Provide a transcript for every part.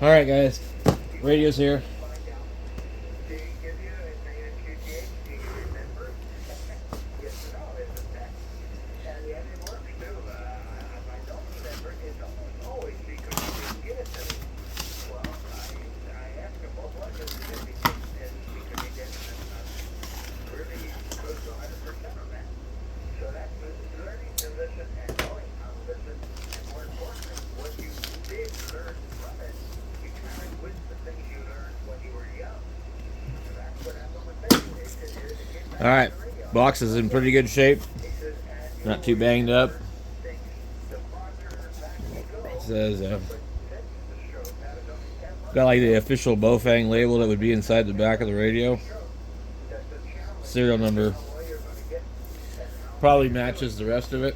Alright guys, radio's here. Alright, box is in pretty good shape. Not too banged up. It says, got like the official baofeng label that would be inside the back of the radio. Serial number probably matches the rest of it.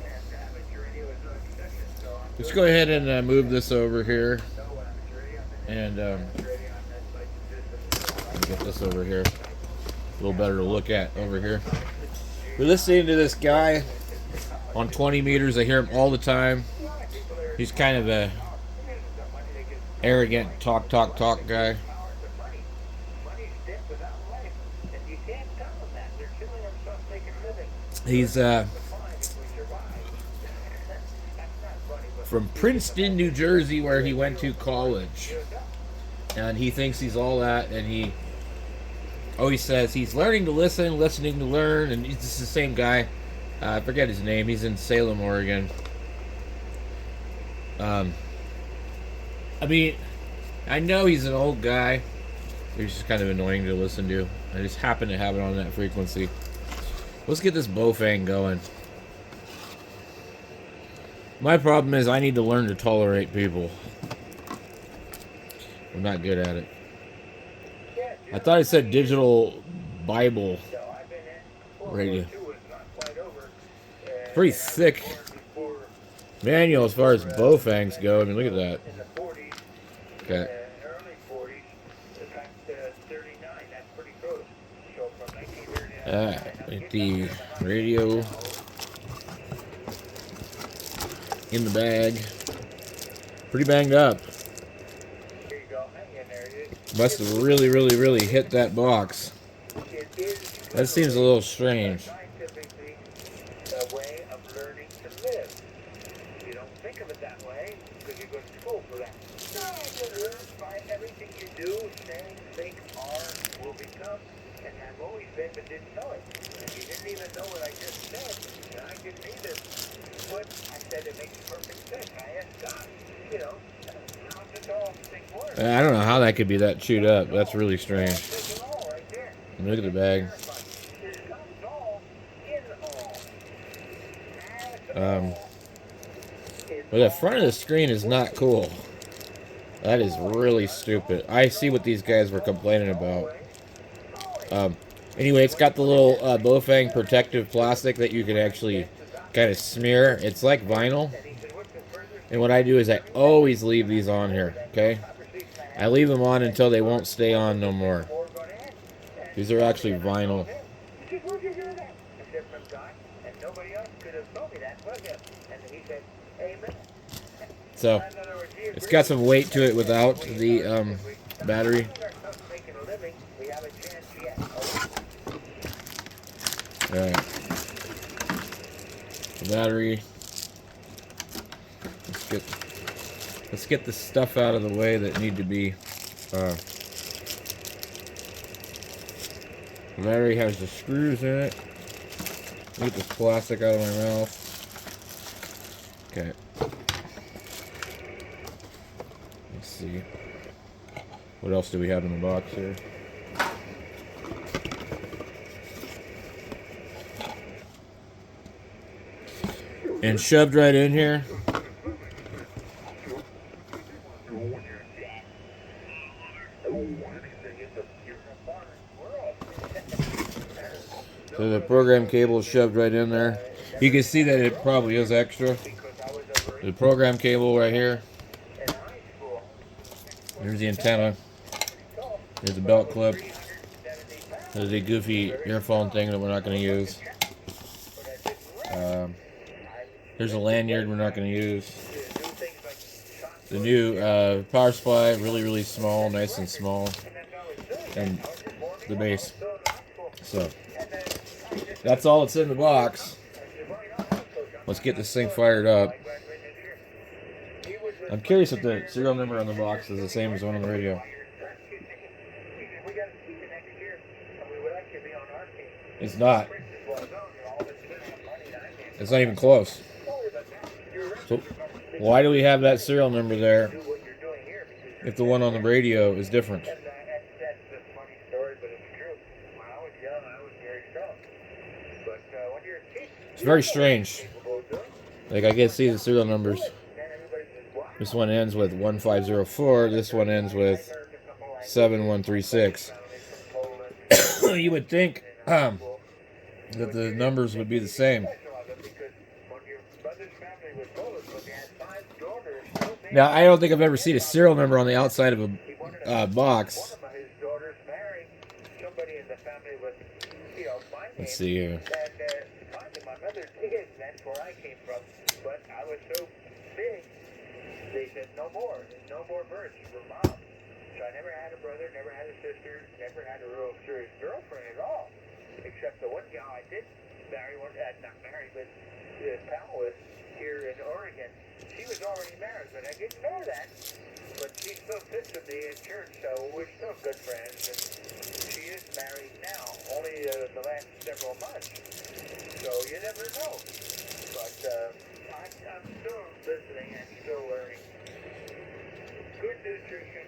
Let's go ahead and move this over here and get this over here. A little better to look at over here. We're listening to this guy on 20 meters. I hear him all the time. He's kind of a arrogant talk guy. He's from Princeton, New Jersey, where he went to college. And he thinks he's all that, and he always says he's learning to listen, listening to learn, and it's the same guy. I forget his name. He's in Salem, Oregon. I mean, I know he's an old guy. He's just kind of annoying to listen to. I just happen to have it on that frequency. Let's get this baofeng going. My problem is I need to learn to tolerate people. I'm not good at it. I thought it said digital Bible radio. Pretty thick manual as far as baofengs go. I mean, look at that. Okay. The radio in the bag. Pretty banged up. Must have really hit that box. That seems a little strange. I don't know how that could be that chewed up. That's really strange. Look at the bag. But the front of the screen is not cool. That is really stupid. I see what these guys were complaining about. Anyway, it's got the little baofeng protective plastic that you can actually kind of smear. It's like vinyl. And what I do is I always leave these on here, okay? I leave them on until they won't stay on no more. These are actually vinyl. So, it's got some weight to it without the battery. Alright. The battery. Let's get the stuff out of the way that need to be. The battery has the screws in it. Get this plastic out of my mouth. Okay. Let's see. What else do we have in the box here? And shoved right in here. So the program cable is shoved right in there. You can see that it probably is extra. The program cable right here. There's the antenna. There's the belt clip. There's a goofy earphone thing that we're not going to use. There's a lanyard we're not going to use. The new power supply, really small, nice and small, and the base. So that's all that's in the box. Let's get this thing fired up. I'm curious if the serial number on the box is the same as the one on the radio. It's not. It's not even close. So why do we have that serial number there if the one on the radio is different? It's very strange. Like, I can see the serial numbers. This one ends with 1504. This one ends with 7136. You would think that the numbers would be the same. Now, I don't think I've ever seen a serial number on the outside of a box. Let's see here. They said no more birds for mom. So I never had a brother, never had a sister, never had a real serious girlfriend at all. Except the one gal I did marry, not married, but pal with here in Oregon. She was already married, but I didn't know that. But she still sits with me in church, so we're still good friends. And she is married now, only the last several months. So you never know. But I'm still listening and still learning. Good nutrition.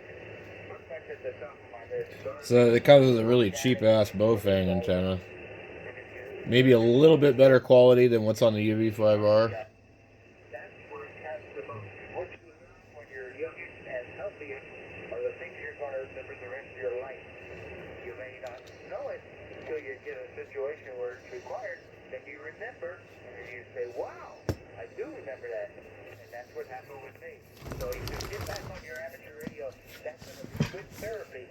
Much at the top of my list. So it comes with a really cheap-ass baofeng antenna. Maybe a little bit better quality than what's on the UV5R. That's where it has the most. What you learn when you're youngest and healthiest are the things you're going to remember the rest of your life. You may not know it until you get a situation where it's required. Then you remember, and then you say, wow, I do remember that. And that's what happened with me. So you can get back on your amateur radio. That's going to be good therapy.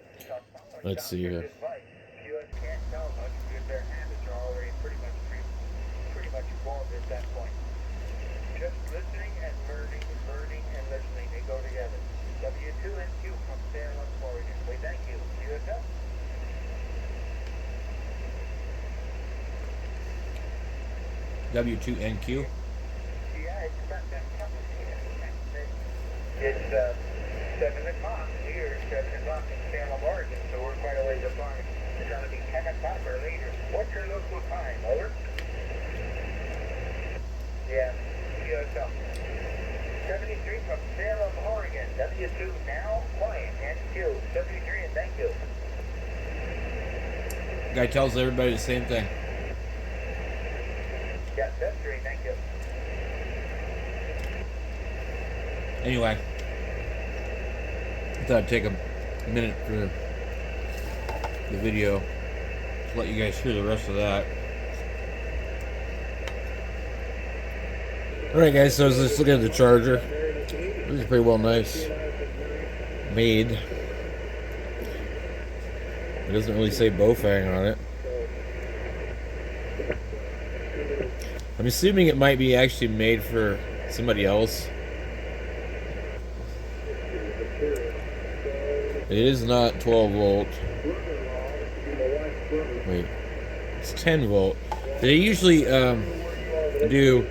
Let's see here. You can't tell much because their habits are already pretty much formed at that point. Just listening and learning and listening. They go together. W2NQ from Salem, Oregon. We thank you. USF. W2NQ? Yeah, it's about that company. It's 7 o'clock here, 7 o'clock in Salem, Oregon, so we're quite a ways apart. It's going to be 10 o'clock or later. What's your local time? Over? Yeah, USL. 73 from Salem, Oregon. W2 now, quiet, NQ. 73 and thank you. Guy tells everybody the same thing. Yeah, 73, thank you. Anyway, I thought I'd take a minute for the video to let you guys hear the rest of that. Alright guys, so let's look at the charger. This is pretty well nice made. It doesn't really say baofeng on it. I'm assuming it might be actually made for somebody else. It is not 12 volt. Wait, it's 10 volt. They usually do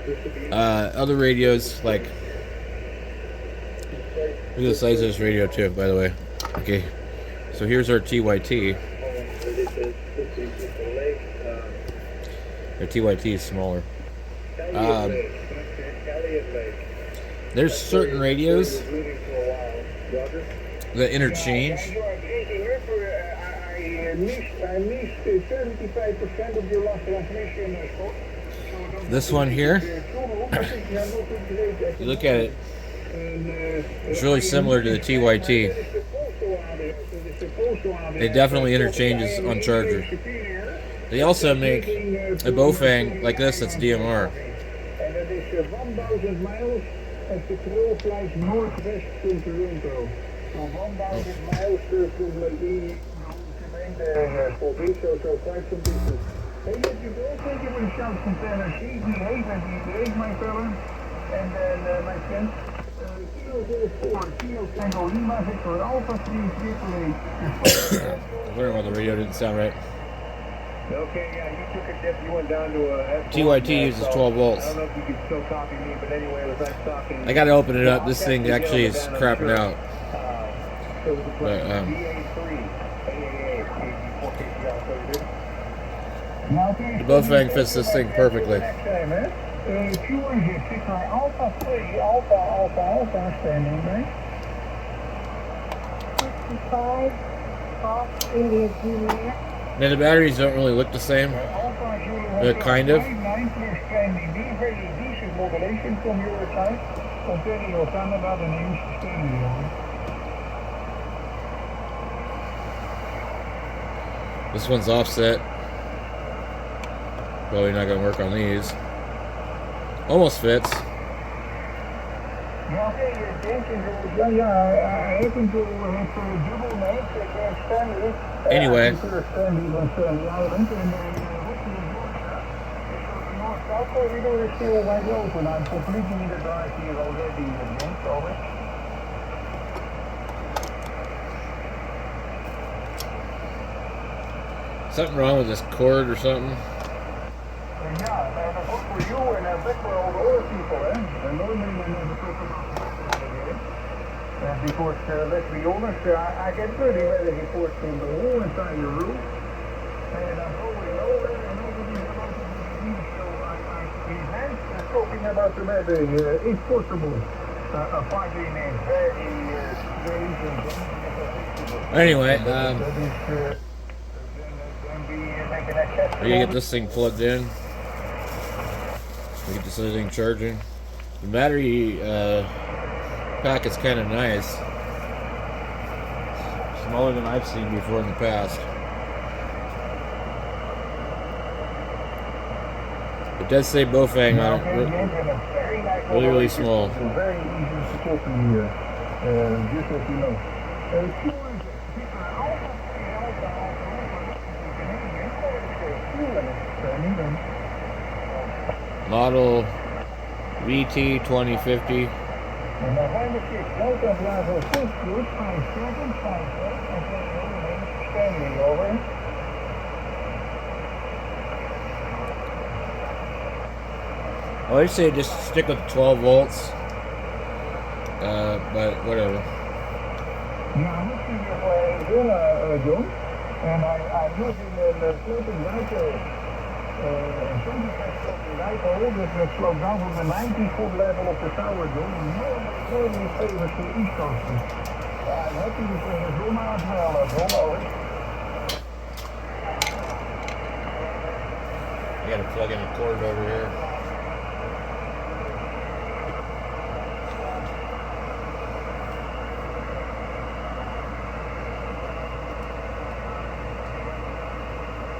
other radios, like, look at the size of this radio too, by the way. Okay, so here's our TYT. Their TYT is smaller. There's certain radios that interchange. This one here, you look at it, it's really similar to the TYT. It definitely interchanges on charger. They also make a baofeng like this that's DMR. I wonder why the radio didn't sound right. Okay, yeah, you took a dip. You went down to a TYT uses 12 volts. I don't know if you can still copy me, but anyway, it was nice talking. I gotta open it up. This thing actually is crapping out. But, the baofeng fits this thing perfectly. Standing right. 65, Fox, India, Juliet. Now the batteries don't really look the same. Kind of. Modulation from your side. Continue your Canada and use standing. This one's offset. Probably not gonna work on these. Almost fits. Anyway. Something wrong with this cord or something? Yeah, that's good for you and that's good for all the other people, eh? And normally when there's a person because let's be honest, I get pretty ready reports from the whole entire roof. And I'm going over and nobody's about to be so I'm talking about the weather. It's possible. Finding a very Anyway, we gotta get this thing plugged in. We get this thing charging. The battery pack is kind of nice. Smaller than I've seen before in the past. It does say baofeng on it. Really, really small. Very easy to copy here. Just as you know. Model VT 2050. I would say just stick with 12 volts. But whatever. Yeah, I'm looking at John, and I'm using the floating light. That slow down from the 90-foot level of the tower, John. Normally favors the East Coast. I'm happy to bring a zoom out well, John. I gotta plug in a cord over here.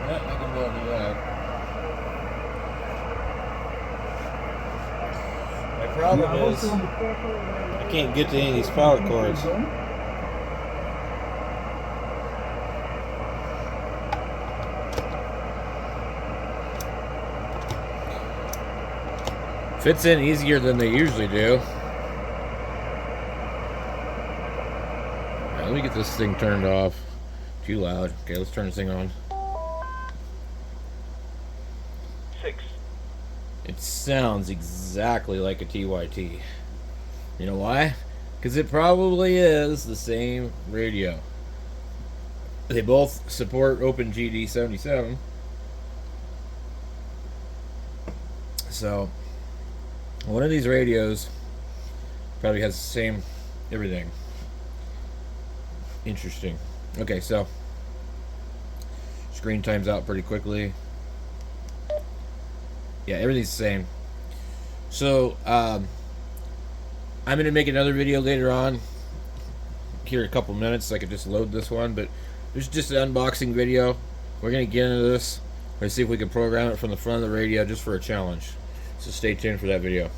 Yeah, I can go and do that. My problem is I can't get to any of these power cords. Fits in easier than they usually do. Alright, let me get this thing turned off. Too loud. Okay, let's turn this thing on. 6. It sounds exactly like a TYT. You know why? Because it probably is the same radio. They both support OpenGD77. So, one of these radios probably has the same everything. Interesting. Okay, so screen times out pretty quickly. Yeah, everything's the same. So, I'm going to make another video later on. Here in a couple minutes, so I could just load this one. But there's just an unboxing video. We're going to get into this. We're going to see if we can program it from the front of the radio just for a challenge. So stay tuned for that video.